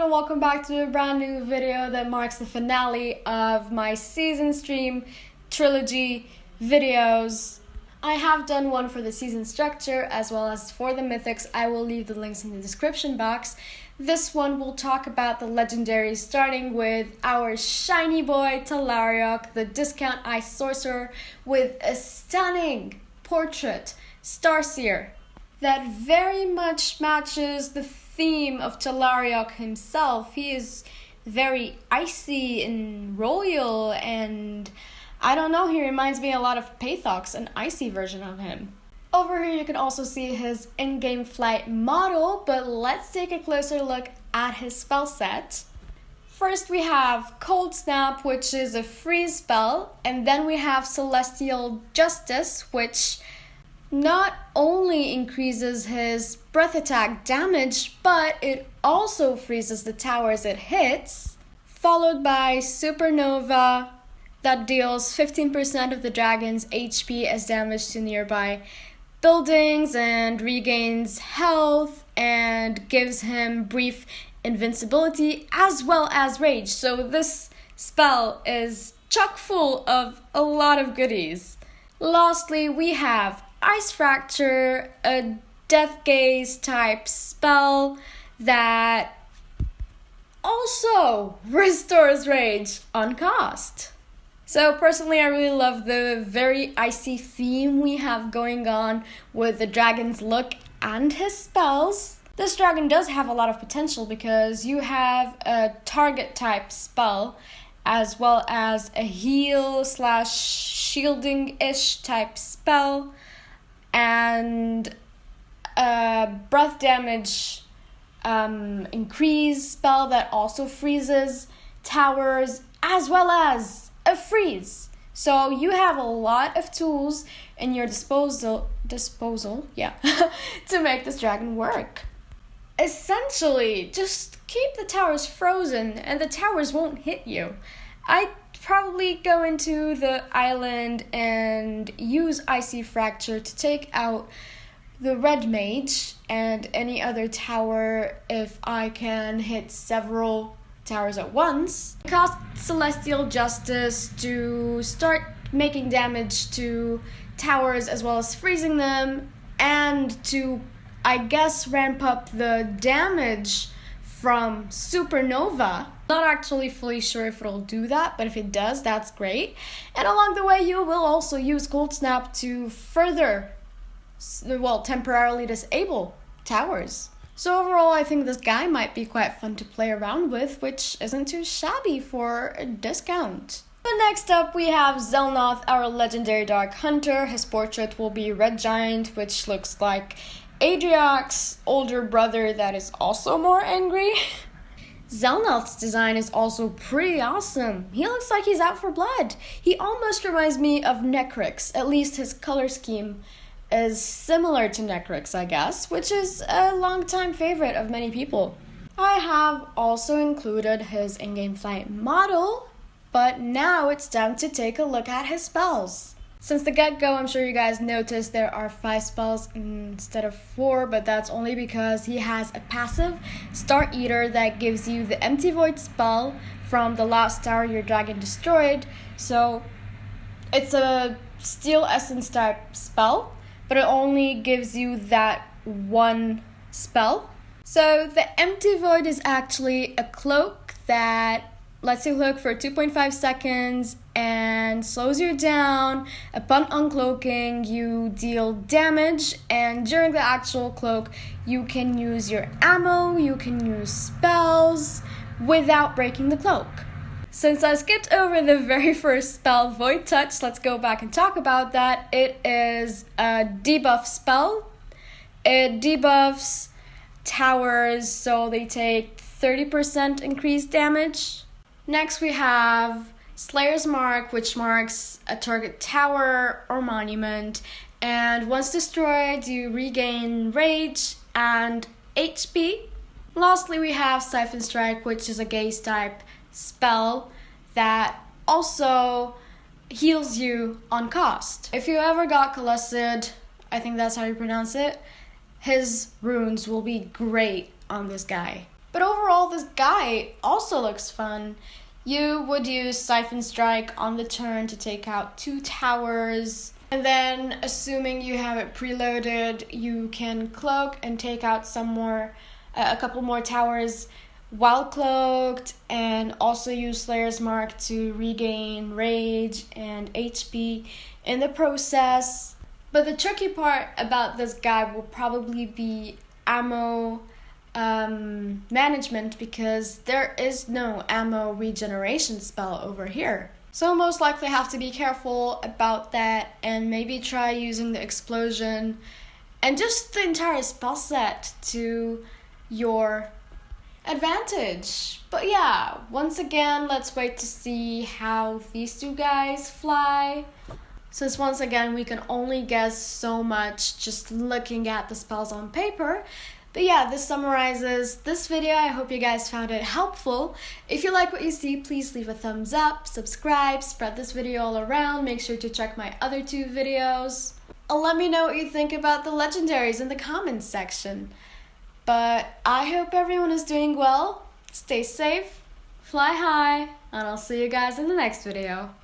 everyone, and welcome back to a brand new video that marks the finale of my season stream trilogy videos. I have done one for the season structure as well as for the Mythics. I will leave the links in the description box. This one will talk about the Legendaries, starting with our shiny boy Talariok, the discount ice sorcerer with a stunning portrait Starseer that very much matches the theme of Talariok himself. He is very icy and royal, and I don't know, he reminds me a lot of Pathox, an icy version of him. Over here you can also see his in-game flight model, but let's take a closer look at his spell set. First we have Cold Snap, which is a freeze spell, and then we have Celestial Justice, which not only increases his breath attack damage, but it also freezes the towers it hits, followed by Supernova, that deals 15% of the dragon's HP as damage to nearby buildings and regains health and gives him brief invincibility as well as rage. So this spell is chock full of a lot of goodies. Lastly, we have Ice Fracture, a Death Gaze type spell that also restores rage on cost. So personally, I really love the very icy theme we have going on with the dragon's look and his spells. This dragon does have a lot of potential because you have a target type spell as well as a heal / shielding-ish type spell and a breath damage increase spell that also freezes towers as well as a freeze. So you have a lot of tools in your disposal to make this dragon work. Essentially, just keep the towers frozen and the towers won't hit you. I'd probably go into the island and use Icy Fracture to take out the red mage and any other tower if I can hit several towers at once. Cast Celestial Justice to start making damage to towers as well as freezing them, and to, I guess, ramp up the damage from Supernova. Not actually fully sure if it'll do that, but if it does, that's great. And along the way, you will also use Cold Snap to further, temporarily disable towers. So overall, I think this guy might be quite fun to play around with, which isn't too shabby for a discount. But next up, we have Zelnoth, our legendary Dark Hunter. His portrait will be Red Giant, which looks like Adriac's older brother that is also more angry. Zelnoth's design is also pretty awesome. He looks like he's out for blood. He almost reminds me of Necrix, at least his color scheme is similar to Necrix, I guess, which is a longtime favorite of many people. I have also included his in-game flight model, but now it's time to take a look at his spells. Since the get-go, I'm sure you guys noticed there are 5 spells instead of 4, but that's only because he has a passive, Star Eater, that gives you the Empty Void spell from the last tower your dragon destroyed. So it's a Steel Essence type spell, but it only gives you that one spell. So the Empty Void is actually a cloak that lets you cloak for 2.5 seconds and slows you down. Upon uncloaking, you deal damage, and during the actual cloak, you can use your ammo, you can use spells without breaking the cloak. Since I skipped over the very first spell, Void Touch, let's go back and talk about that. It is a debuff spell. It debuffs towers so they take 30% increased damage. Next we have Slayer's Mark, which marks a target tower or monument, and once destroyed you regain rage and HP. Lastly we have Siphon Strike, which is a gaze type spell that also heals you on cost. If you ever got Collected, I think that's how you pronounce it, his runes will be great on this guy. But overall, this guy also looks fun. You would use Siphon Strike on the turn to take out 2 towers. And then, assuming you have it preloaded, you can cloak and take out a couple more towers while cloaked, and also use Slayer's Mark to regain rage and HP in the process. But the tricky part about this guy will probably be ammo management, because there is no ammo regeneration spell over here. So most likely have to be careful about that, and maybe try using the explosion and just the entire spell set to your advantage. But yeah, once again, let's wait to see how these 2 guys fly, since once again we can only guess so much just looking at the spells on paper. But yeah, this summarizes this video. I hope you guys found it helpful. If you like what you see, please leave a thumbs up, subscribe, spread this video all around. Make sure to check my other 2 videos. Let me know what you think about the legendaries in the comments section. But I hope everyone is doing well. Stay safe, fly high, and I'll see you guys in the next video.